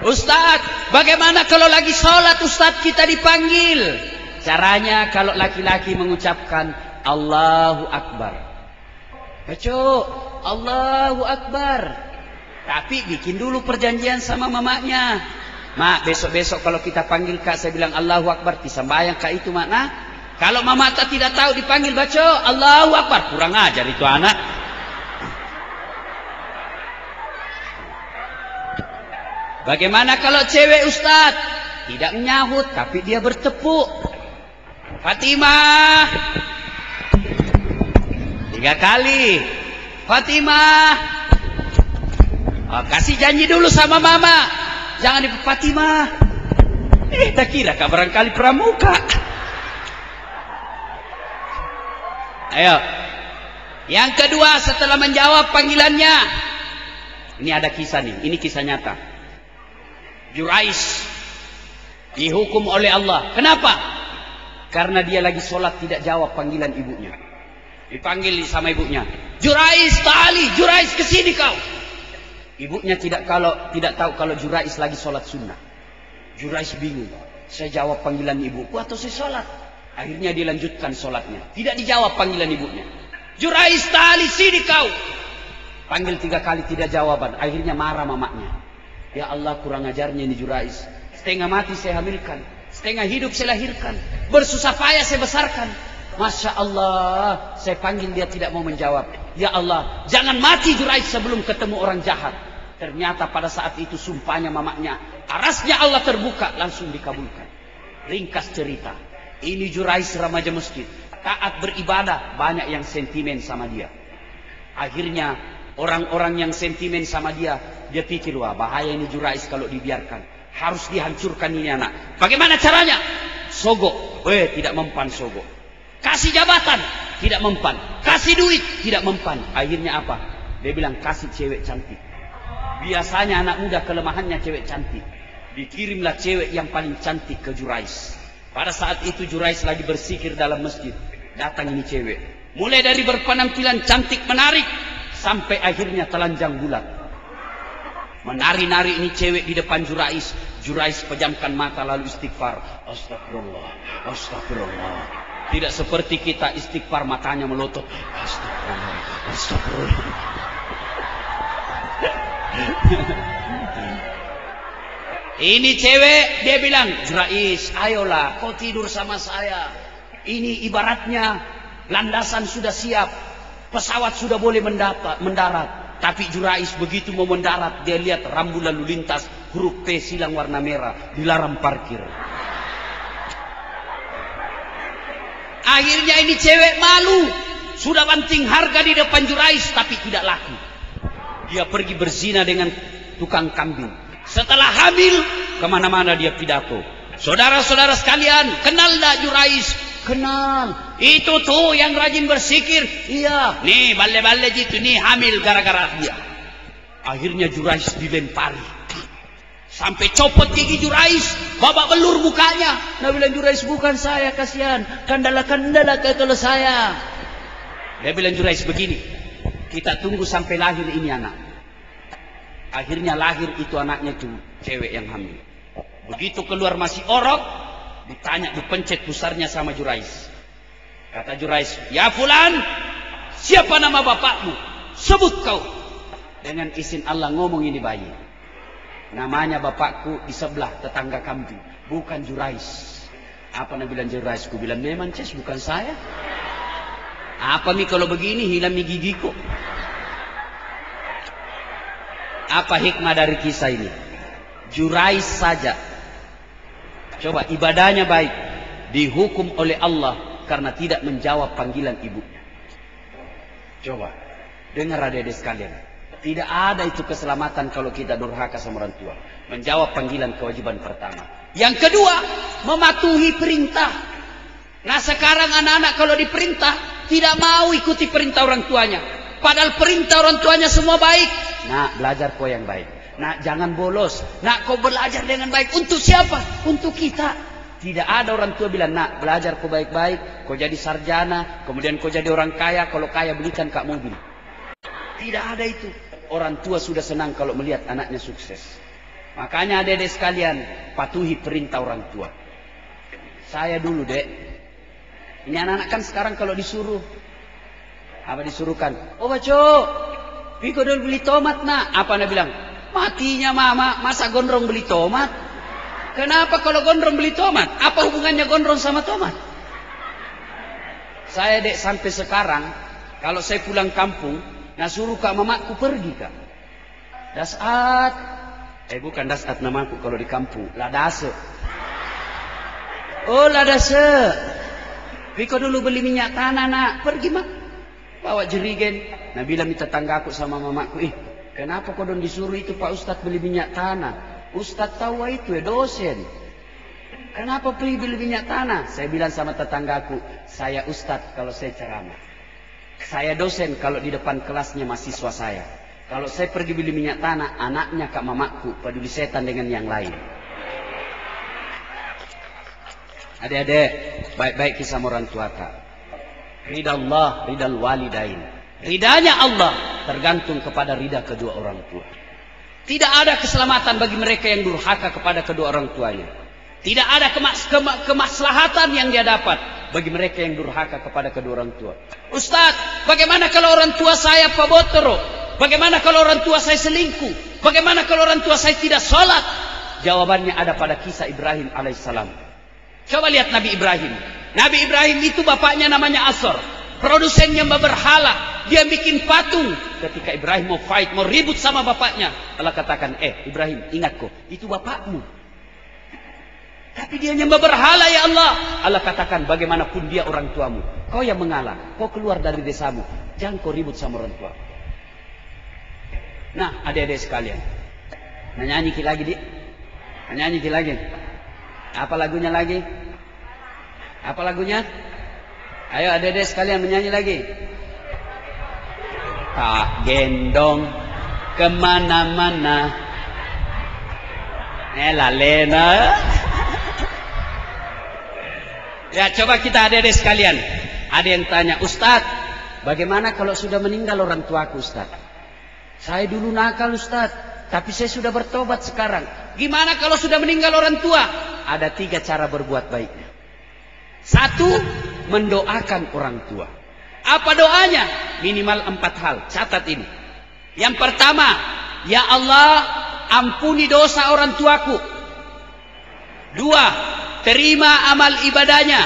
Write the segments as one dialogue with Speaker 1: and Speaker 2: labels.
Speaker 1: Ustadz, bagaimana kalau lagi sholat Ustadz kita dipanggil? Caranya kalau laki-laki mengucapkan Allahu Akbar. Baca Allahu Akbar. Tapi bikin dulu perjanjian sama mamanya. Mak, besok-besok kalau kita panggil kak, saya bilang Allahu Akbar, disambayang kak itu makna. Kalau mama tak tidak tahu dipanggil baca Allahu Akbar, kurang ajar itu anak. Bagaimana kalau cewek Ustaz? Tidak menyahut, tapi dia bertepuk. Fatimah. 3 kali. Fatimah. Oh, kasih janji dulu sama mama. Jangan di Fatimah. Tak kira kak barangkali pramuka. Ayo. Yang kedua setelah menjawab panggilannya. Ini ada kisah nih. Ini kisah nyata. Jurais dihukum oleh Allah. Kenapa? Karena dia lagi sholat tidak jawab panggilan ibunya. Dipanggil sama ibunya. Jurais, ta'ali, Jurais kesini kau. Ibunya tidak tahu kalau Jurais lagi sholat sunnah. Jurais bingung. Saya jawab panggilan ibuku atau saya sholat? Akhirnya dia lanjutkan sholatnya. Tidak dijawab panggilan ibunya. Jurais, ta'ali, sini kau. Panggil 3 kali tidak jawaban. Akhirnya marah mamanya. Ya Allah, kurang ajarnya ini Jurais. Setengah mati saya hamilkan, setengah hidup saya lahirkan, bersusah payah saya besarkan. Masya Allah, saya panggil dia tidak mau menjawab. Ya Allah, jangan mati Jurais sebelum ketemu orang jahat. Ternyata pada saat itu sumpahnya mamanya, arasnya Allah terbuka, langsung dikabulkan. Ringkas cerita, ini Jurais remaja masjid, taat beribadah, banyak yang sentimen sama dia. Akhirnya orang-orang yang sentimen sama dia pikir, wah bahaya ini Jurais kalau dibiarkan. Harus dihancurkan ini anak. Bagaimana caranya? Sogok. Tidak mempan sogok. Kasih jabatan. Tidak mempan. Kasih duit. Tidak mempan. Akhirnya apa? Dia bilang kasih cewek cantik. Biasanya anak muda kelemahannya cewek cantik. Dikirimlah cewek yang paling cantik ke Jurais. Pada saat itu Jurais lagi bersikir dalam masjid. Datang ini cewek. Mulai dari berpenampilan cantik menarik sampai akhirnya telanjang bulat. Menari-nari ini cewek di depan Jurais. Jurais pejamkan mata lalu istighfar. Astagfirullah, astagfirullah. Tidak seperti kita istighfar matanya melotot. Astagfirullah, astagfirullah. Ini cewek dia bilang, Jurais, ayolah kau tidur sama saya. Ini ibaratnya landasan sudah siap, pesawat sudah boleh mendarat. Tapi Jurais begitu mau mendarat, dia lihat rambu lalu lintas, huruf T silang warna merah, dilarang parkir. Akhirnya ini cewek malu, sudah banting harga di depan Jurais, tapi tidak laku. Dia pergi berzina dengan tukang kambing. Setelah hamil, kemana-mana dia pidato. Saudara-saudara sekalian, kenal tak Jurais? Kenal. Itu tuh yang rajin bersikir. Iya. Nih bale-bale gitu nih hamil gara-gara dia. Akhirnya Jurais dilempari. Sampai copot gigi Jurais, babak belur mukanya. Nah bilang Jurais bukan saya, kasihan. Kandala-kandala kalau saya. Dia bilang Jurais begini. Kita tunggu sampai lahir ini anak. Akhirnya lahir itu anaknya tuh cewek yang hamil. Begitu keluar masih orok. Ditanya, dipencet pusarnya sama Jurais. Kata Jurais, ya fulan, siapa nama bapakmu? Sebut kau. Dengan izin Allah ngomong ini bayi. Namanya bapakku di sebelah tetangga kambing. Bukan Jurais. Apa nak bilang Jurais? Ku bilang memang Ces bukan saya. Apa nih kalau begini hilang nih gigiku. Apa hikmah dari kisah ini? Jurais saja. Coba ibadahnya baik, dihukum oleh Allah karena tidak menjawab panggilan ibunya. Coba dengar adik-adik sekalian, tidak ada itu keselamatan kalau kita durhaka sama orang tua. Menjawab panggilan kewajiban pertama. Yang kedua, mematuhi perintah. Nah sekarang anak-anak kalau diperintah tidak mau ikuti perintah orang tuanya. Padahal perintah orang tuanya semua baik. Nah belajar kau yang baik. Nak jangan bolos. Nak kau belajar dengan baik. Untuk siapa? Untuk kita. Tidak ada orang tua bilang, nak belajar kau baik-baik, kau jadi sarjana, kemudian kau jadi orang kaya, kalau kaya belikan kak mobil. Tidak ada itu. Orang tua sudah senang kalau melihat anaknya sukses. Makanya adik-adik sekalian, patuhi perintah orang tua. Saya dulu, Dek. Ini anak-anak kan sekarang kalau disuruh, apa disuruhkan? Oh, Baco, Piko dulu beli tomat, nak. Apa anda bilang? Matinya mama, masa gondrong beli tomat? Kenapa kalau gondrong beli tomat? Apa hubungannya gondrong sama tomat? Saya, Dek, sampai sekarang, kalau saya pulang kampung, nah suruh kak mamaku pergi, kak. Dasat. Bukan dasat namaku kalau di kampung. Ladase. Oh, ladase. Piko dulu beli minyak tanah, nak. Pergi, mak. Bawa jerigen. Nah, bilang tetanggaku sama mamaku, kenapa kau disuruh itu Pak Ustadz beli minyak tanah? Ustadz tahu itu ya dosen. Kenapa pergi beli minyak tanah? Saya bilang sama tetanggaku, saya Ustadz kalau saya ceramah. Saya dosen kalau di depan kelasnya mahasiswa saya. Kalau saya pergi beli minyak tanah, anaknya kak mamaku peduli setan dengan yang lain. Adik-adik, baik-baik kisah orang tua kak. Ridha Allah, ridal walidain. Ridanya Allah tergantung kepada ridha kedua orang tua. Tidak ada keselamatan bagi mereka yang durhaka kepada kedua orang tuanya. Tidak ada kemaslahatan yang dia dapat bagi mereka yang durhaka kepada kedua orang tua. Ustaz, bagaimana kalau orang tua saya pabotoro? Bagaimana kalau orang tua saya selingkuh? Bagaimana kalau orang tua saya tidak sholat? Jawabannya ada pada kisah Ibrahim alaihissalam. Coba lihat Nabi Ibrahim. Nabi Ibrahim itu bapaknya namanya Azar. Produsennya berhala. Dia bikin patung. Ketika Ibrahim mau fight, mau ribut sama bapaknya, Allah katakan, Ibrahim, ingat kok, itu bapakmu. Tapi dia nyembah berhala, ya Allah. Allah katakan, bagaimanapun dia orang tuamu, kau yang mengalah, kau keluar dari desamu, jangan kau ribut sama orang tua. Nah, adik-adik sekalian, nyanyi lagi, Dik. Nyanyi lagi. Apa lagunya lagi? Apa lagunya? Ayo adik-adik sekalian menyanyi lagi. Tak gendong kemana-mana. Lena. Ya, coba kita adik-adik sekalian. Ada yang tanya, Ustadz, bagaimana kalau sudah meninggal orang tuaku, Ustadz? Saya dulu nakal, Ustadz, tapi saya sudah bertobat sekarang. Gimana kalau sudah meninggal orang tua? Ada 3 cara berbuat baik. 1, mendoakan orang tua. Apa doanya? Minimal 4 hal. Catat ini. Yang pertama, ya Allah, ampuni dosa orang tuaku. 2, terima amal ibadahnya.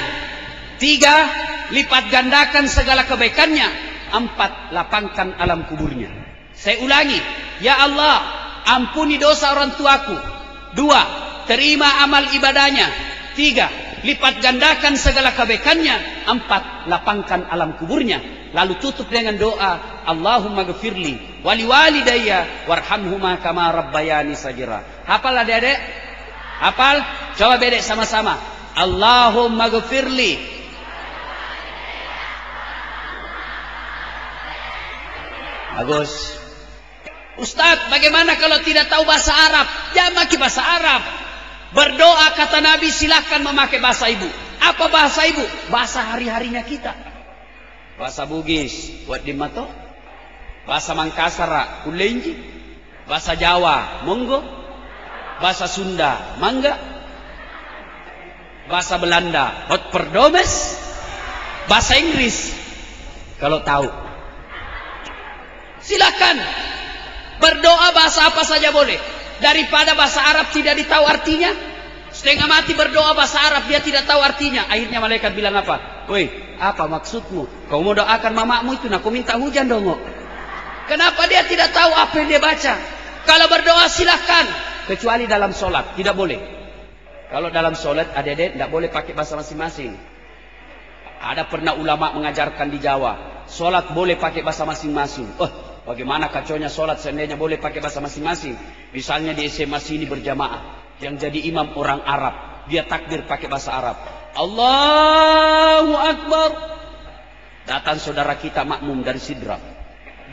Speaker 1: 3, lipat gandakan segala kebaikannya. 4, lapangkan alam kuburnya. Saya ulangi, ya Allah, ampuni dosa orang tuaku. 2, terima amal ibadahnya. 3, lipat gandakan segala kebaikannya. 4, lapangkan alam kuburnya. Lalu tutup dengan doa, Allahumma ghafirli wali walidayya warhamhuma kama rabbayani sagira. Hafal adik-adik? Hafal? Coba bedek sama-sama. Allahumma ghafirli. Bagus. Ustadz, bagaimana kalau tidak tahu bahasa Arab? Jangan pakai bahasa Arab. Berdoa kata Nabi, silahkan memakai bahasa ibu. Apa bahasa ibu? Bahasa hari-harinya kita. Bahasa Bugis, buat dimato. Bahasa Mangkasar, kulenji. Bahasa Jawa, monggo. Bahasa Sunda, mangga. Bahasa Belanda, hot perdomes. Bahasa Inggris, kalau tahu. Silakan. Berdoa bahasa apa saja boleh. Daripada bahasa Arab tidak ditahu artinya. Setengah mati berdoa bahasa Arab, dia tidak tahu artinya. Akhirnya malaikat bilang apa? Woi, apa maksudmu? Kau mau doakan mamamu itu, nah kau minta hujan dong. Kenapa dia tidak tahu apa yang dia baca? Kalau berdoa silahkan. Kecuali dalam sholat, tidak boleh. Kalau dalam sholat, adik-adik tidak boleh pakai bahasa masing-masing. Ada pernah ulama mengajarkan di Jawa, sholat boleh pakai bahasa masing-masing. Bagaimana kacaunya sholat seandainya boleh pakai bahasa masing-masing. Misalnya di SMA sini berjamaah, yang jadi imam orang Arab, dia takbir pakai bahasa Arab, Allahu Akbar. Datang saudara kita makmum dari Sidrap,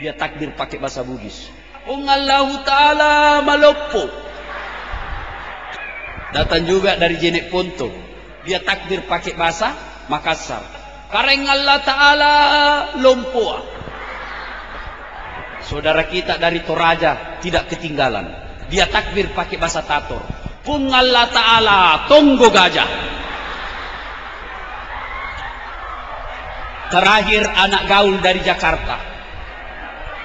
Speaker 1: dia takbir pakai bahasa Bugis, Allahu Ta'ala Malopo. Datang juga dari Jenek Ponto, dia takbir pakai bahasa Makassar, Kareng Allah Ta'ala Lompoa. Saudara kita dari Toraja tidak ketinggalan. dia takbir pakai bahasa Tator. Pungallah ta'ala, tunggu gajah. Terakhir anak gaul dari Jakarta.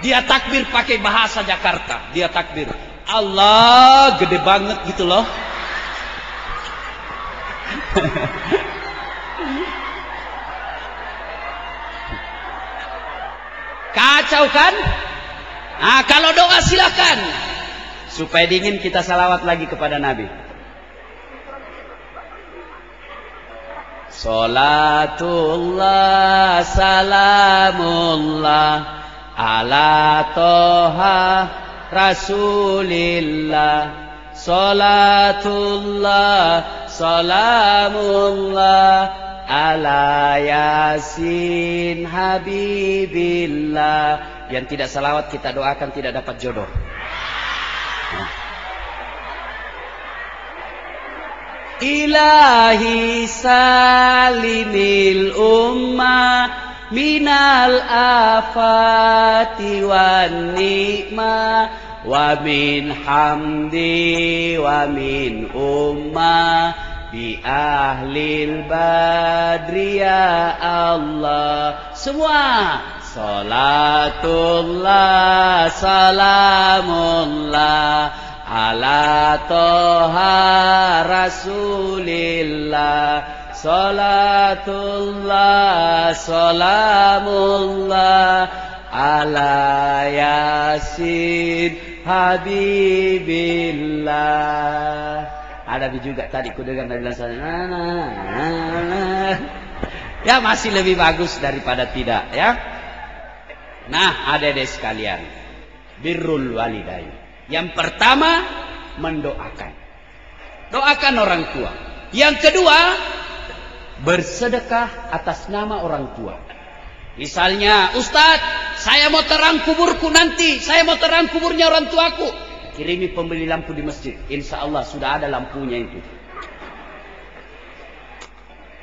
Speaker 1: Dia takbir pakai bahasa Jakarta. Dia takbir. Allah, gede banget gitu loh. Kacau kan? Nah, kalau doa silakan. Supaya dingin kita salawat lagi kepada Nabi. Salatullah salamullah ala toha rasulillah. Salatullah salamullah ala yasin habibillah. Yang tidak salawat kita doakan tidak dapat jodoh. Ilahi salimil ummah minal afati wan nikmah wa min hamdi wa min ummah bi ahlil badri ya Allah. Semua salatullah salamullah ala toha rasulillah. Salatullah salamullah ala yasin habibillah. Ada juga tadi ku dengar dari sana. Ya masih lebih bagus daripada tidak ya. Nah, adik-adik sekalian, birrul walidain. Yang pertama, mendoakan. Doakan orang tua. Yang kedua, bersedekah atas nama orang tua. Misalnya, Ustadz, saya mau terang kuburku nanti. Saya mau terang kuburnya orang tuaku. Kirimi pembeli lampu di masjid. Insya Allah sudah ada lampunya itu.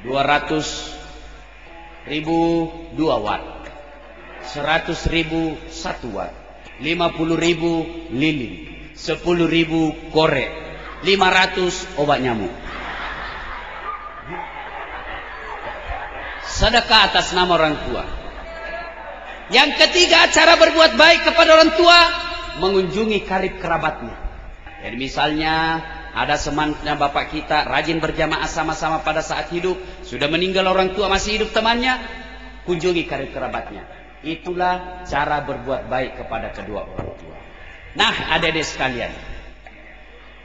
Speaker 1: 200.000 2 watt. 100.000 1 watt. 50.000 lilin, 10.000 korek, 500 obat nyamuk. Sedekah atas nama orang tua. Yang ketiga, cara berbuat baik kepada orang tua, mengunjungi karib kerabatnya. Jadi misalnya ada temannya bapak kita rajin berjamaah sama-sama pada saat hidup, sudah meninggal orang tua masih hidup temannya, kunjungi karib kerabatnya. Itulah cara berbuat baik kepada kedua orang tua. Nah, adik-adik sekalian,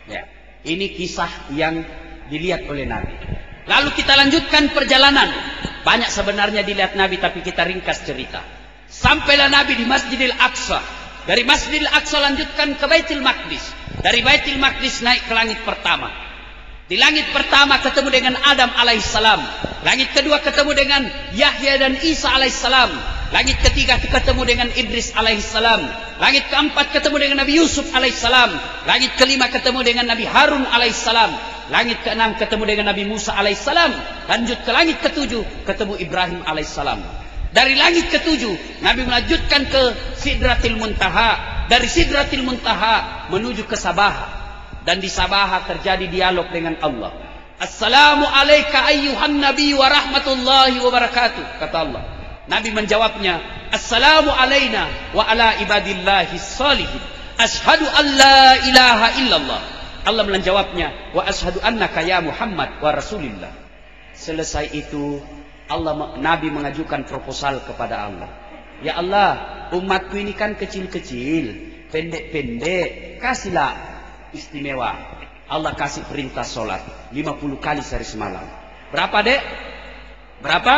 Speaker 1: ya, ini kisah yang dilihat oleh Nabi. Lalu kita lanjutkan perjalanan. Banyak sebenarnya dilihat Nabi, tapi kita ringkas cerita. Sampailah Nabi di Masjidil Aqsa. Dari Masjidil Aqsa lanjutkan ke Baitul Maqdis. Dari Baitul Maqdis naik ke langit pertama. Di langit pertama ketemu dengan Adam alaihissalam. Langit kedua ketemu dengan Yahya dan Isa alaihissalam. Langit ketiga ketemu dengan Idris alaihissalam. Langit keempat ketemu dengan Nabi Yusuf alaihissalam. Langit kelima ketemu dengan Nabi Harun alaihissalam. Langit keenam ketemu dengan Nabi Musa alaihissalam. Lanjut ke langit ketujuh ketemu Ibrahim alaihissalam. Dari langit ketujuh Nabi melanjutkan ke Sidratil Muntaha. Dari Sidratil Muntaha menuju ke Sabah. Dan di Sabah terjadi dialog dengan Allah. Assalamu alayka ayyuhan nabi wa rahmatullahi wa barakatuh. Kata Allah. Nabi menjawabnya, Assalamu alayna wa ala ibadillahi salihin. Ashadu an la ilaha illallah. Allah menjawabnya, wa ashadu annaka ya Muhammad wa rasulillah. Selesai itu, Nabi mengajukan proposal kepada Allah. Ya Allah, umatku ini kan kecil-kecil, pendek-pendek, kasihlah istimewa. Allah kasih perintah sholat 50 kali sehari semalam. Berapa dek? Berapa?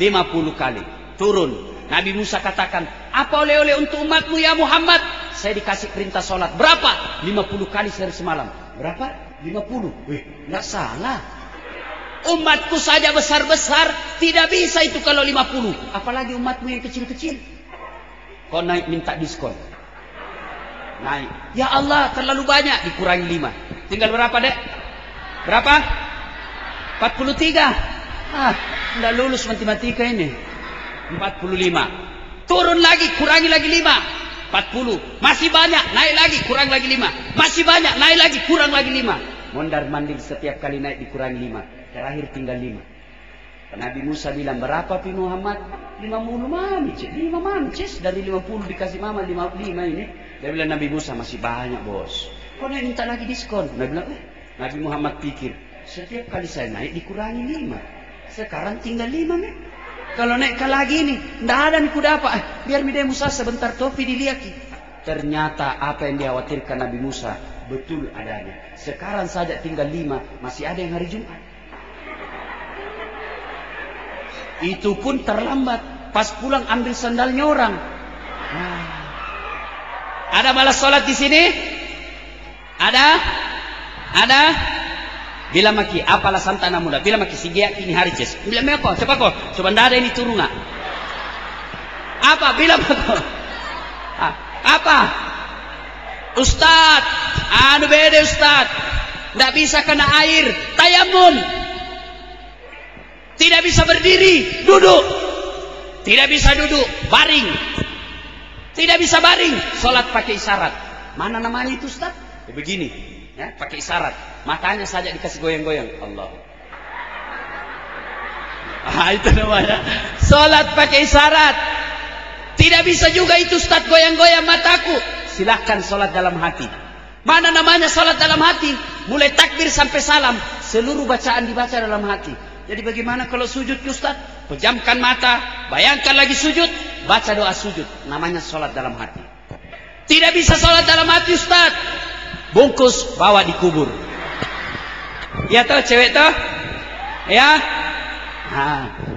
Speaker 1: 50 kali. Turun. Nabi Musa katakan, apa oleh-oleh untuk umatmu ya Muhammad? Saya dikasih perintah sholat. Berapa? 50 kali sehari semalam. Berapa? 50. Nggak salah. Umatku saja besar-besar, tidak bisa itu kalau 50. Apalagi umatmu yang kecil-kecil. Kau naik minta diskon. Naik. Ya Allah, terlalu banyak. Dikurangi 5. Tinggal berapa dek? Berapa? 43. Nggak lulus matematika ini. 45. Turun lagi, kurangi lagi 5. 40. Masih banyak, naik lagi, kurang lagi 5. Masih banyak, naik lagi, kurang lagi 5. Mondar-mandir setiap kali naik dikurangi 5. Terakhir tinggal 5. Nabi Musa bilang, berapa pi Muhammad? 50 mami, 5 mami, dari 50 dikasih mama 55 ini. Dia bilang, Nabi Musa masih banyak bos. Kok naik minta lagi diskon? Nabi bilang, Nabi Muhammad pikir, setiap kali saya naik dikurangi 5. Sekarang tinggal 5 nih. Kalau naik lagi nih, ndak ada nih kuda apa. Biar midai Musa sebentar topi diliaki. Ternyata apa yang dikhawatirkan Nabi Musa betul adanya. Sekarang saja tinggal 5, masih ada yang hari Jumat. Itu pun terlambat. Pas pulang ambil sandalnya orang. Ada balas sholat di sini? Ada? Ada? Bila maki, apalah santana muda. Bila maki sigia kini hari ces. Bila apa? Cepat kok. Coba ndak ada ini turun nggak? Apa? Bila apa? Apa? Ustad, anu beda Ustad. Ndak bisa kena air. Tayamun. Tidak bisa berdiri, duduk. Tidak bisa duduk, baring. Tidak bisa baring, sholat pakai isyarat. Mana namanya itu Ustaz? Ya, begini, ya, pakai isyarat. Matanya saja dikasih goyang-goyang. Allah. Itu namanya. Sholat pakai isyarat. Tidak bisa juga itu Ustaz goyang-goyang mataku. Silahkan sholat dalam hati. Mana namanya sholat dalam hati? Mulai takbir sampai salam, seluruh bacaan dibaca dalam hati. Jadi bagaimana kalau sujud Ustaz? Pejamkan mata, bayangkan lagi sujud, baca doa sujud. Namanya sholat dalam hati. Tidak bisa sholat dalam hati Ustaz. Bungkus, bawa dikubur. Ya toh cewek toh? Ya?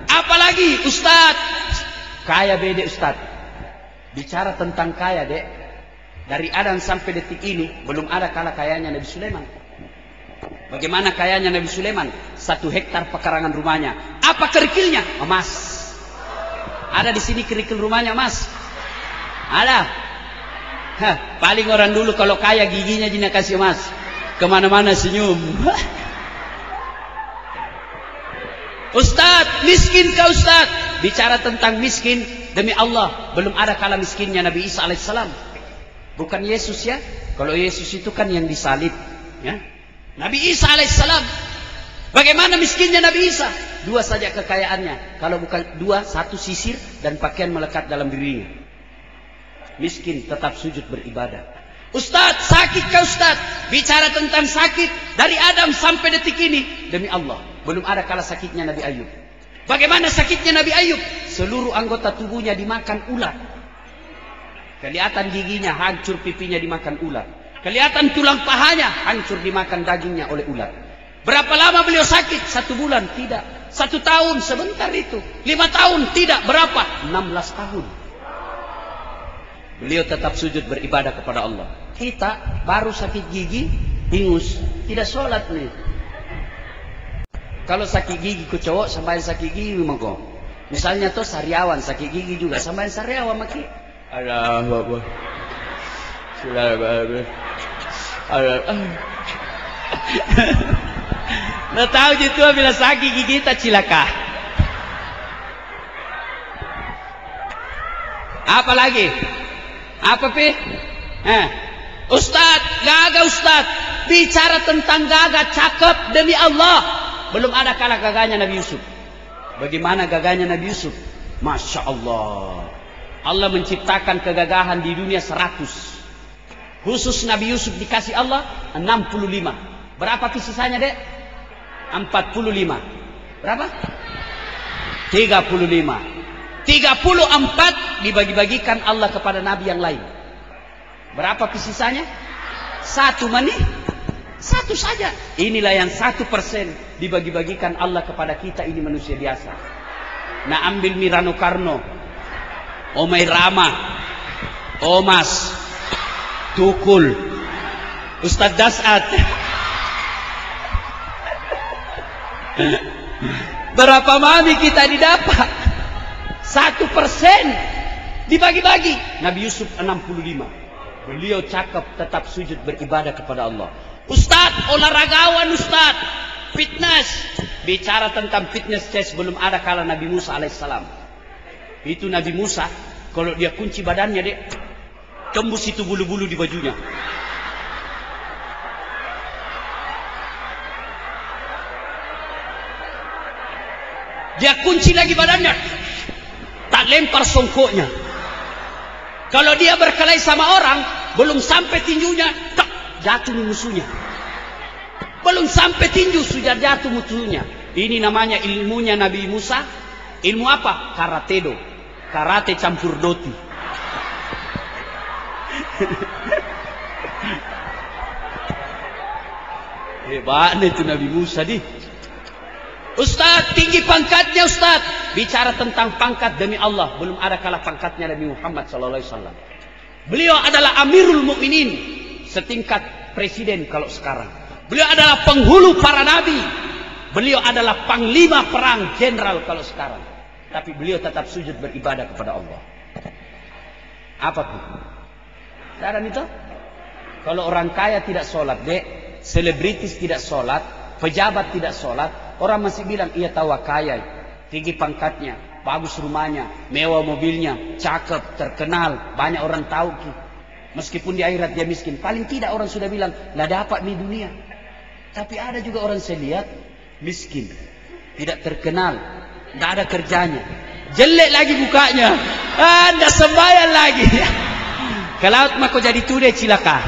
Speaker 1: Apalagi Ustaz? Kaya beda Ustaz. Bicara tentang kaya dek. Dari Adam sampai detik ini, belum ada kalah kayanya Nabi Sulaiman. Bagaimana kayanya Nabi Sulaiman? 1 hektar pekarangan rumahnya. Apa kerikilnya? Emas. Ada di sini kerikil rumahnya emas? Ada. Paling orang dulu kalau kaya giginya jina kasih emas. Kemana-mana senyum. Ustaz, miskin kau Ustaz. Bicara tentang miskin, demi Allah, belum ada kala miskinnya Nabi Isa alaihissalam. Bukan Yesus ya. Kalau Yesus itu kan yang disalib. Ya. Nabi Isa alaihissalam. Bagaimana miskinnya Nabi Isa? 2 saja kekayaannya. Kalau bukan 2, 1 sisir dan pakaian melekat dalam dirinya. Miskin tetap sujud beribadah. Ustaz, sakit kau Ustaz? Bicara tentang sakit dari Adam sampai detik ini, demi Allah, belum ada kala sakitnya Nabi Ayub. Bagaimana sakitnya Nabi Ayub? Seluruh anggota tubuhnya dimakan ular. Kelihatan giginya hancur, pipinya dimakan ular. Kelihatan tulang pahanya hancur dimakan dagingnya oleh ular. Berapa lama beliau sakit? 1 bulan? Tidak. 1 tahun? Sebentar itu. 5 tahun? Tidak. Berapa? 16 tahun. Beliau tetap sujud beribadah kepada Allah. Kita baru sakit gigi, ingus, tidak sholat nih. Kalau sakit gigi ku cowok, sampai sakit gigi mengko. Misalnya tuh sariawan sakit gigi juga, sampai sariawan maki. Allah Akbar. Nggak tahu gitu bila sakit gigi kita cilaka. Apa lagi? Apa pi? Ustaz, gagah Ustaz. Bicara tentang gagah cakep demi Allah. Belum ada kalah gagahnya Nabi Yusuf. Bagaimana gagahnya Nabi Yusuf? Masya Allah. Allah menciptakan kegagahan di dunia 100. Khusus Nabi Yusuf dikasih Allah 65. Berapa sisanya dek? 45. Berapa? 35. 34 dibagi-bagikan Allah kepada Nabi yang lain. Berapa sisanya? 1 mani? 1 saja. Inilah yang 1% dibagi-bagikan Allah kepada kita, ini manusia biasa. Nah ambil Mirano Karno, Omai Rama, Omas, Tukul, Ustadz Dasat. Berapa mami kita didapat? 1% dibagi-bagi. Nabi Yusuf 65. Beliau cakap tetap sujud beribadah kepada Allah. Ustadz, olahragawan Ustadz, fitness. Bicara tentang fitness test belum ada kala Nabi Musa alaihissalam. Itu Nabi Musa, kalau dia kunci badannya dek, tembus itu bulu-bulu di bajunya. Dia kunci lagi badannya, tak lempar songkoknya. Kalau dia berkelahi sama orang, belum sampai tinjunya, tak jatuh musuhnya. Belum sampai tinju sudah jatuh musuhnya. Ini namanya ilmunya Nabi Musa. Ilmu apa? Karatedo. Karate campur doti. Hebatnya itu Nabi Musa di. Ustaz, tinggi pangkatnya Ustaz. Bicara tentang pangkat demi Allah, belum ada kalah pangkatnya Nabi Muhammad SAW. Beliau adalah Amirul Mukminin, setingkat presiden kalau sekarang. Beliau adalah penghulu para nabi. Beliau adalah panglima perang jenderal kalau sekarang. Tapi beliau tetap sujud beribadah kepada Allah. Apa tuh? Cara itu? Kalau orang kaya tidak sholat, dek, selebritis tidak sholat, pejabat tidak sholat, orang masih bilang ia tahu kaya, tinggi pangkatnya, bagus rumahnya, mewah mobilnya, cakep, terkenal, banyak orang tahu. Meskipun di akhirat dia miskin, paling tidak orang sudah bilang nggak dapat di dunia. Tapi ada juga orang saya lihat miskin, tidak terkenal, nggak ada kerjanya, jelek lagi bukanya, nggak sembahyang lagi. Kalau mako jadi tude cilaka.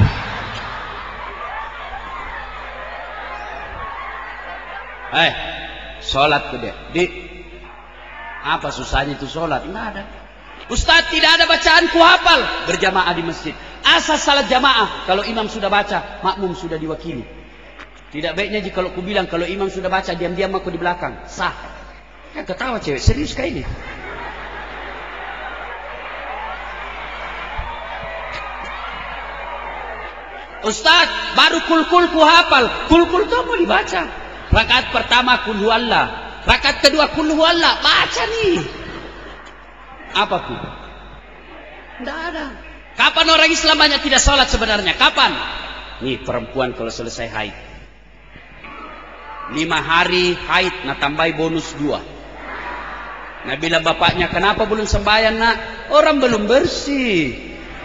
Speaker 1: Sholat tuh deh. Apa susahnya itu sholat? Nggak ada. Ustaz, tidak ada bacaan ku hafal. Berjamaah di masjid. Asal salat jamaah. Kalau imam sudah baca, makmum sudah diwakili. Tidak baiknya jika kalau ku bilang kalau imam sudah baca, diam-diam aku di belakang. Sah. Ya ketawa cewek, serius kayak ini. Ustaz, baru kul-kul ku hafal. Kul-kul itu mau dibaca. Rakaat pertama kul huwallah, rakaat kedua kul huwallah, baca nih. Apa tuh? Tidak ada. Kapan orang Islam banyak tidak sholat sebenarnya? Kapan? Nih perempuan kalau selesai haid, 5 hari haid, nah tambahi bonus 2. Nah bilang bapaknya, kenapa belum sembahyang nak? Orang belum bersih,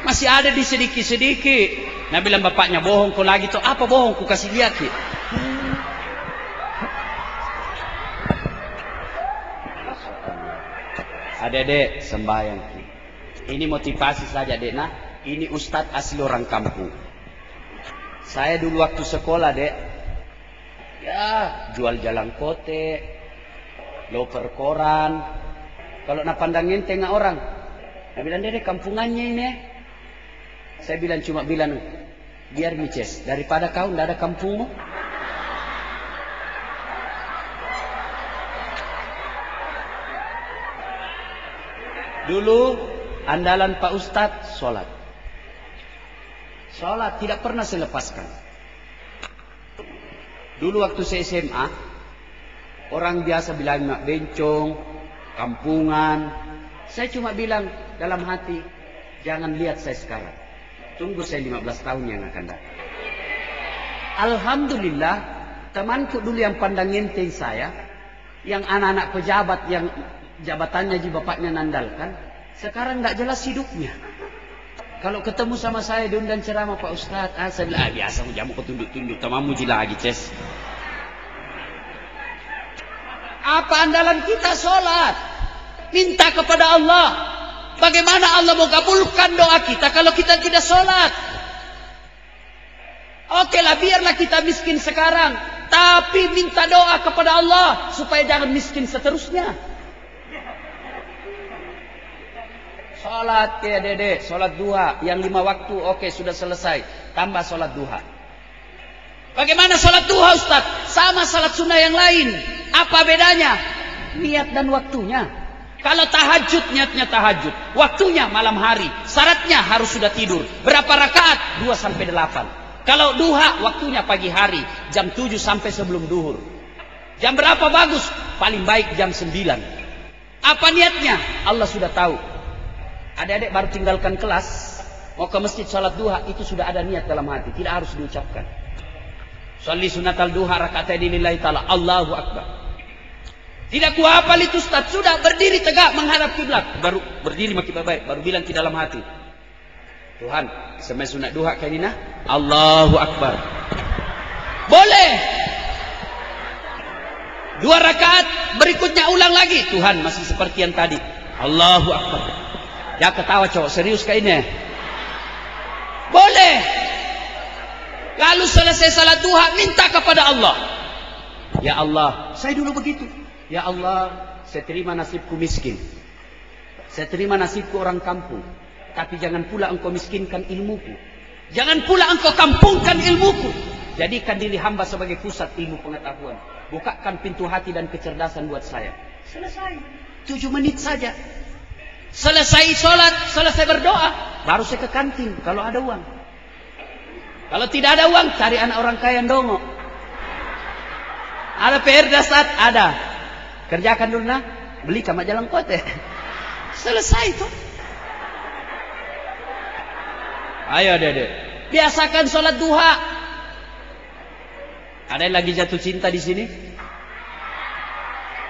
Speaker 1: masih ada di sedikit-sedikit. Nah bilang bapaknya, bohong kau lagi tuh. Apa bohong? Ku kasih lihat nih. Adek-adek sembahyang. Ini motivasi saja dek. Nah, ini Ustadz asli orang kampung. Saya dulu waktu sekolah dek, ya jual jalan kote, loper koran. Kalau nak pandangin tengah orang, saya bilang dek kampungannya ini. Saya bilang cuma bilang biar mices daripada kau ndak ada kampungmu. Dulu andalan Pak Ustadz sholat. Sholat tidak pernah saya lepaskan. Dulu waktu saya SMA, orang biasa bilang nak bencong, kampungan. Saya cuma bilang dalam hati, jangan lihat saya sekarang. Tunggu saya 15 tahun yang akan datang. Alhamdulillah, temanku dulu yang pandang enteng saya, yang anak-anak pejabat yang jabatannya ji bapaknya nandalkan, sekarang nggak jelas hidupnya. Kalau ketemu sama saya diundang ceramah Pak Ustadz, saya bilang biasa jamu kau tunduk-tunduk, tamamu ji lagi ces. Apa andalan kita? Sholat, minta kepada Allah. Bagaimana Allah mau kabulkan doa kita kalau kita tidak sholat? Oke lah, biarlah kita miskin sekarang, tapi minta doa kepada Allah supaya jangan miskin seterusnya. Sholat ya dede, sholat duha yang 5 waktu, oke sudah selesai. Tambah sholat duha. Bagaimana sholat duha Ustaz? Sama sholat sunnah yang lain. Apa bedanya? Niat dan waktunya. Kalau tahajud, niatnya tahajud, waktunya malam hari, syaratnya harus sudah tidur. Berapa rakaat? 2 sampai 8. Kalau duha, waktunya pagi hari, jam 7 sampai sebelum duhur. Jam berapa bagus? Paling baik jam 9. Apa niatnya? Allah sudah tahu. Adik-adik baru tinggalkan kelas, mau ke masjid sholat duha, itu sudah ada niat dalam hati, tidak harus diucapkan. Sholli sunatal duha raka'ataini lillahi ta'ala, Allahu Akbar. Tidak ku hafal itu Ustaz, sudah berdiri tegak menghadap kiblat, baru berdiri makin baik, baru bilang di dalam hati, Tuhan, semai sunat duha kanina, Allahu Akbar. Boleh. 2 rakaat berikutnya ulang lagi. Tuhan, masih seperti yang tadi. Allahu Akbar. Ya ketawa cowok, serius kayak ini. Boleh. Lalu selesai salat duha, minta kepada Allah. Ya Allah, saya dulu begitu. Ya Allah, saya terima nasibku miskin. Saya terima nasibku orang kampung. Tapi jangan pula engkau miskinkan ilmuku. Jangan pula engkau kampungkan ilmuku. Jadikan diri hamba sebagai pusat ilmu pengetahuan. Bukakan pintu hati dan kecerdasan buat saya. Selesai. 7 menit saja. Selesai sholat, selesai berdoa. Baru saya ke kantin kalau ada uang. Kalau tidak ada uang, cari anak orang kaya yang dongo. Ada PR dasar? Ada. Kerjakan dulu nah. Beli ke majalah kote. Selesai itu. Ayo dede, biasakan sholat duha. Ada yang lagi jatuh cinta di sini?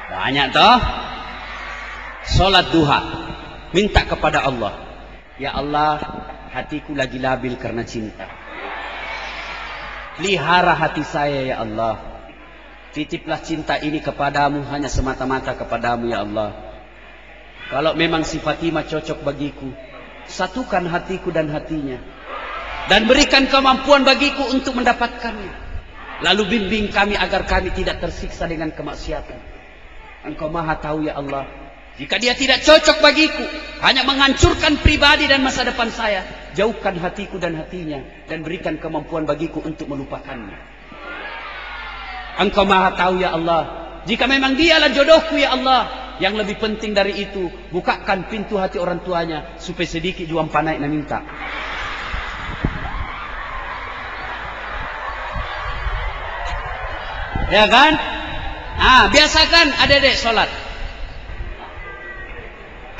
Speaker 1: Banyak toh. Sholat duha, minta kepada Allah. Ya Allah, hatiku lagi labil karena cinta. Pelihara hati saya ya Allah. Titiplah cinta ini kepadamu, hanya semata-mata kepadamu ya Allah. Kalau memang si Fatimah cocok bagiku, satukan hatiku dan hatinya, dan berikan kemampuan bagiku untuk mendapatkannya. Lalu bimbing kami agar kami tidak tersiksa dengan kemaksiatan. Engkau maha tahu ya Allah. Jika dia tidak cocok bagiku, hanya menghancurkan pribadi dan masa depan saya, jauhkan hatiku dan hatinya, dan berikan kemampuan bagiku untuk melupakannya. Engkau maha tahu ya Allah. Jika memang dialah jodohku ya Allah, yang lebih penting dari itu, bukakan pintu hati orang tuanya supaya sedikit juang panai na minta. Ya kan? Biasakan adik-adik sholat.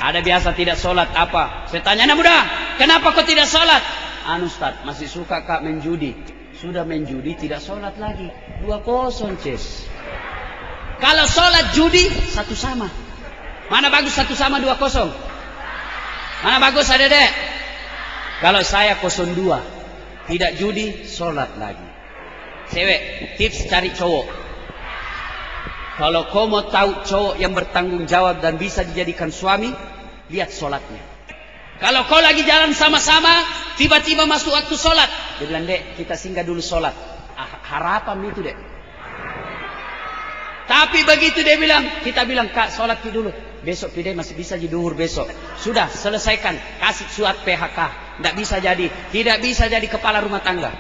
Speaker 1: Ada biasa tidak sholat apa? Saya tanya anak muda, kenapa kau tidak sholat? Ustaz, masih suka kak main judi. Sudah main judi tidak sholat lagi. 2-0 ces. Kalau sholat judi satu sama. Mana bagus satu sama 2-0? Mana bagus adik-adik? Kalau saya 0-2, tidak judi, sholat lagi. Cewek, tips cari cowok. Kalau kau mau tahu cowok yang bertanggung jawab dan bisa dijadikan suami, lihat sholatnya. Kalau kau lagi jalan sama-sama, tiba-tiba masuk waktu sholat, dia bilang, dek, kita singgah dulu sholat. Harapan itu dek. Tapi begitu dia bilang, kita bilang, kak sholat dulu. Besok pide masih bisa jadi duhur besok. Sudah selesaikan, kasih surat PHK. Tidak bisa jadi, tidak bisa jadi kepala rumah tangga.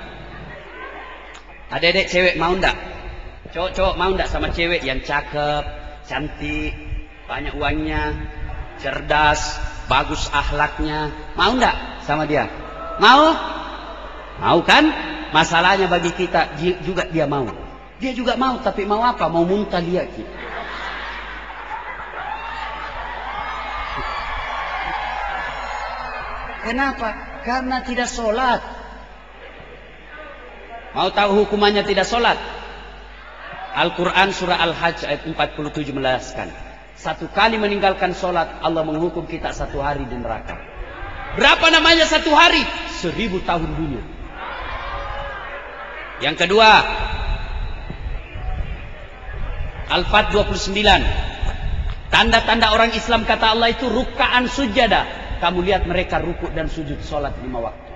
Speaker 1: Adik-adik cewek mau ndak? Cowok-cowok mau ndak sama cewek yang cakep, cantik, banyak uangnya, cerdas, bagus akhlaknya? Mau ndak sama dia? Mau? Mau kan? Masalahnya bagi kita juga dia mau. Dia juga mau, tapi mau apa? Mau muntah dia kita. Kenapa? Karena tidak sholat. Mau tahu hukumannya tidak sholat? Al-Quran surah Al-Hajj ayat 47 menjelaskan. 1 kali meninggalkan sholat, Allah menghukum kita 1 hari di neraka. Berapa namanya 1 hari? 1000 tahun dunia. Yang kedua, Al-Fat 29. Tanda-tanda orang Islam kata Allah itu ruk'an sujada. Kamu lihat mereka rukuk dan sujud sholat 5 waktu.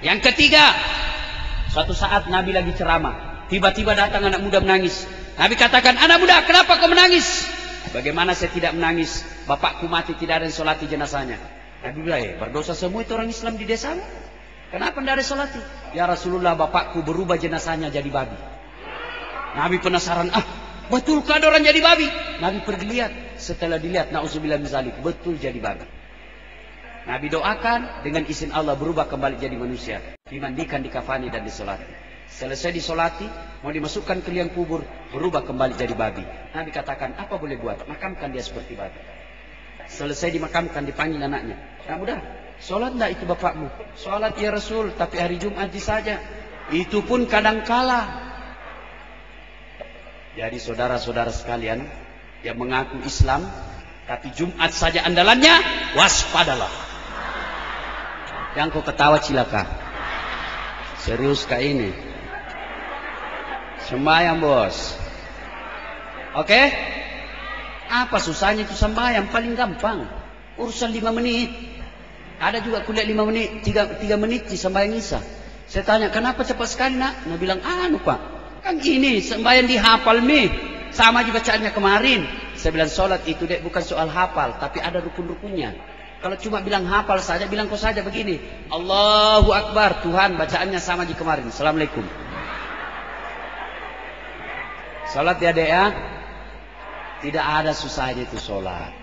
Speaker 1: Yang ketiga, suatu saat Nabi lagi ceramah, tiba-tiba datang anak muda menangis. Nabi katakan, anak muda, kenapa kau menangis? Bagaimana saya tidak menangis? Bapakku mati, tidak ada yang sholati jenazahnya. Nabi bilang, berdosa semua itu orang Islam di desamu. Kenapa tidak ada sholati? Ya Rasulullah, bapakku berubah jenazahnya jadi babi. Nabi penasaran, betulkah ada orang jadi babi? Nabi pergi lihat. Setelah dilihat, na'udzubillah min dzalik, betul jadi babi. Nabi doakan, dengan izin Allah berubah kembali jadi manusia. Dimandikan, dikafani dan disolati. Selesai disolati, mau dimasukkan ke liang kubur, berubah kembali jadi babi. Nabi katakan, apa boleh buat? Makamkan dia seperti babi. Selesai dimakamkan, dipanggil anaknya. Nah mudah, sholat enggak itu bapakmu? Sholat ya Rasul, tapi hari Jumat saja. Itu pun kadang kala. Jadi saudara-saudara sekalian yang mengaku Islam, tapi Jumat saja andalannya, waspadalah. Yang kau ketawa cilaka. Serius kah ini? Sembahyang bos. Oke? Apa susahnya itu sembahyang? Paling gampang. Urusan 5 menit. Ada juga kuliah 5 menit, 3 menit di sembahyang isya. Saya tanya, kenapa cepat sekali nak? Dia bilang, anu pak, kan ini sembahyang dihafal nih. Sama aja bacaannya kemarin. Saya bilang, sholat itu dek bukan soal hafal, tapi ada rukun-rukunnya. Kalau cuma bilang hafal saja, bilang kau saja begini. Allahu Akbar, Tuhan, bacaannya sama aja kemarin. Assalamualaikum. Sholat ya dek ya. Tidak ada susahnya itu sholat.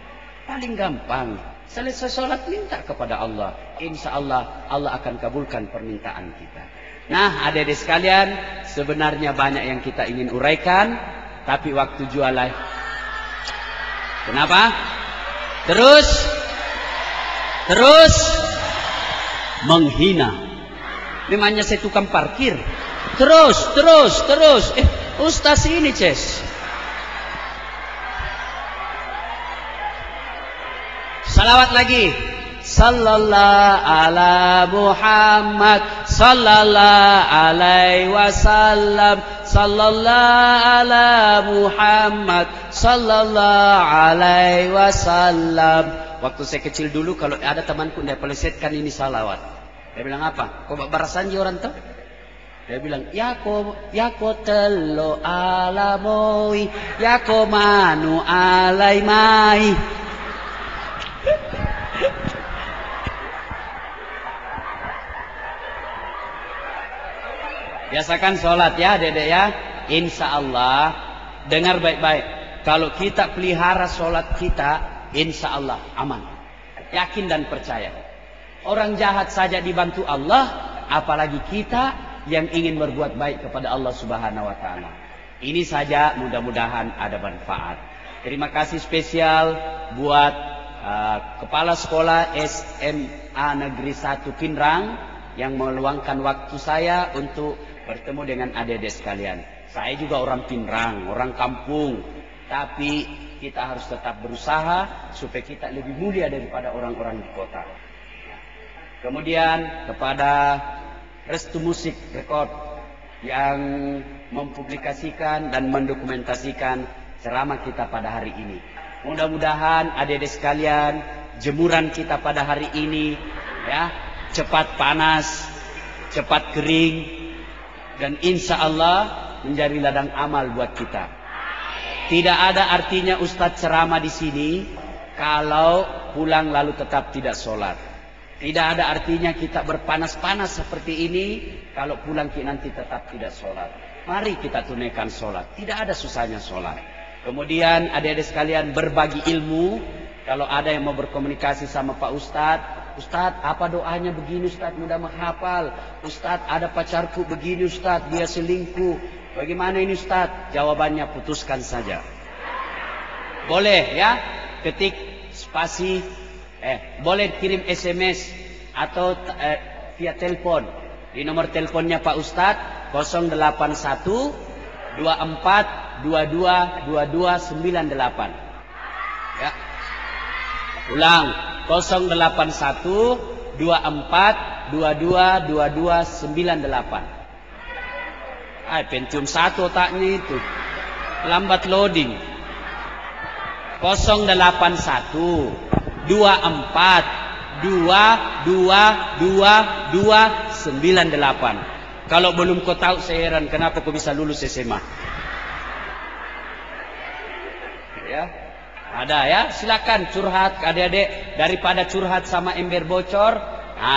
Speaker 1: Paling gampang. Selesai sholat minta kepada Allah. Insya Allah Allah akan kabulkan permintaan kita. Nah adik-adik sekalian, sebenarnya banyak yang kita ingin uraikan, tapi waktu jualan. Kenapa? Terus menghina. Memangnya saya tukang parkir. Terus. Ustaz ini Ces. Salawat lagi. Sallallahu ala Muhammad sallallahu alaihi wasallam. Sallallahu ala Muhammad sallallahu alaihi wasallam. Waktu saya kecil dulu kalau ada temanku dia pelesetkan ini salawat. Dia bilang apa? Kok barasanji orang tuh? Dia bilang, ya ko telo alamoi, ya ko manu alai mai. Biasakan sholat ya dedek ya. Insya Allah, dengar baik-baik. Kalau kita pelihara sholat kita, insya Allah aman. Yakin dan percaya. Orang jahat saja dibantu Allah, apalagi kita yang ingin berbuat baik kepada Allah Subhanahu wa Ta'ala. Ini saja, mudah-mudahan ada manfaat. Terima kasih spesial buat Kepala Sekolah SMA Negeri 1 Pinrang yang meluangkan waktu saya untuk bertemu dengan adik-adik sekalian. Saya juga orang Pinrang, orang kampung, tapi kita harus tetap berusaha supaya kita lebih mulia daripada orang-orang di kota. Kemudian kepada Restu Musik Record yang mempublikasikan dan mendokumentasikan ceramah kita pada hari ini. Mudah-mudahan adik-adik sekalian, jemuran kita pada hari ini ya cepat panas, cepat kering, dan insya Allah menjadi ladang amal buat kita. Tidak ada artinya Ustadz ceramah di sini kalau pulang lalu tetap tidak sholat. Tidak ada artinya kita berpanas-panas seperti ini kalau pulang nanti tetap tidak sholat. Mari kita tunaikan sholat. Tidak ada susahnya sholat. Kemudian adik-adik sekalian berbagi ilmu. Kalau ada yang mau berkomunikasi sama Pak Ustadz, Ustadz apa doanya begini Ustadz mudah menghafal. Ustadz ada pacarku begini Ustadz dia selingkuh. Bagaimana ini Ustadz? Jawabannya putuskan saja. Boleh ya, ketik spasi, boleh kirim SMS atau via telepon. Di nomor teleponnya Pak Ustadz 081 24 22 22 98. Ya. Ulang 081 24 22 22 98. Pentium 1 otaknya itu. Lambat loading. 081 24 22 22 98. Kalau belum kau tahu saya heran kenapa kau bisa lulus SMA. Ya. Ada ya, silakan curhat adik-adik. Daripada curhat sama ember bocor,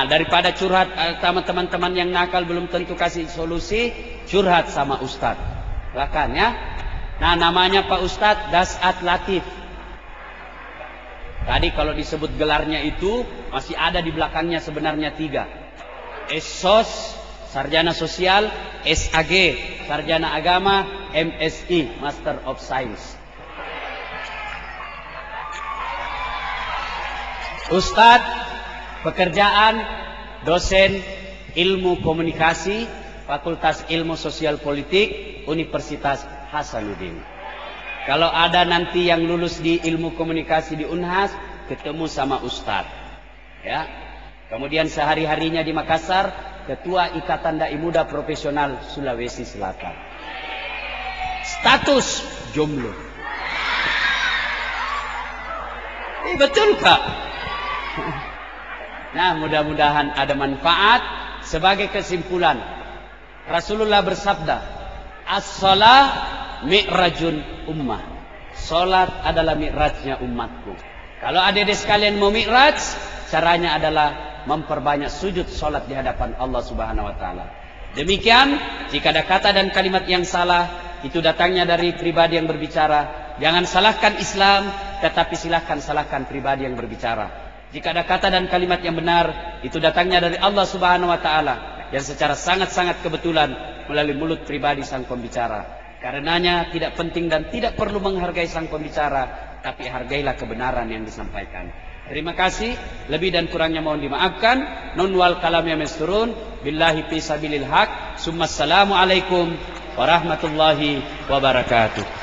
Speaker 1: daripada curhat sama teman-teman yang nakal belum tentu kasih solusi, curhat sama Ustadz. Silakan ya. Nah namanya Pak Ustadz Dasat Latif. Tadi kalau disebut gelarnya itu masih ada di belakangnya sebenarnya 3. SOS, Sarjana Sosial, SAG, Sarjana Agama, MSI, Master of Science. Ustadz, pekerjaan, dosen ilmu komunikasi, Fakultas Ilmu Sosial Politik, Universitas Hasanuddin. Kalau ada nanti yang lulus di ilmu komunikasi di Unhas, ketemu sama Ustadz. Ya. Kemudian sehari-harinya di Makassar, Ketua Ikatan Dai Muda Profesional Sulawesi Selatan. Status jomblo. Betul Kak? Nah, mudah-mudahan ada manfaat. Sebagai kesimpulan, Rasulullah bersabda, as-shalah mi'rajun ummah. Salat adalah mi'rajnya umatku. Kalau adik-adik sekalian mau mi'raj, caranya adalah memperbanyak sujud salat di hadapan Allah Subhanahu wa taala. Demikian, jika ada kata dan kalimat yang salah, itu datangnya dari pribadi yang berbicara. Jangan salahkan Islam, tetapi silahkan salahkan pribadi yang berbicara. Jika ada kata dan kalimat yang benar, itu datangnya dari Allah Subhanahu wa taala yang secara sangat-sangat kebetulan melalui mulut pribadi sang pembicara. Karenanya tidak penting dan tidak perlu menghargai sang pembicara, tapi hargailah kebenaran yang disampaikan. Terima kasih, lebih dan kurangnya mohon dimaafkan. Nun wal kalam ya masturun, billahi fi sabilil haq. Summa assalamu alaikum warahmatullahi wabarakatuh.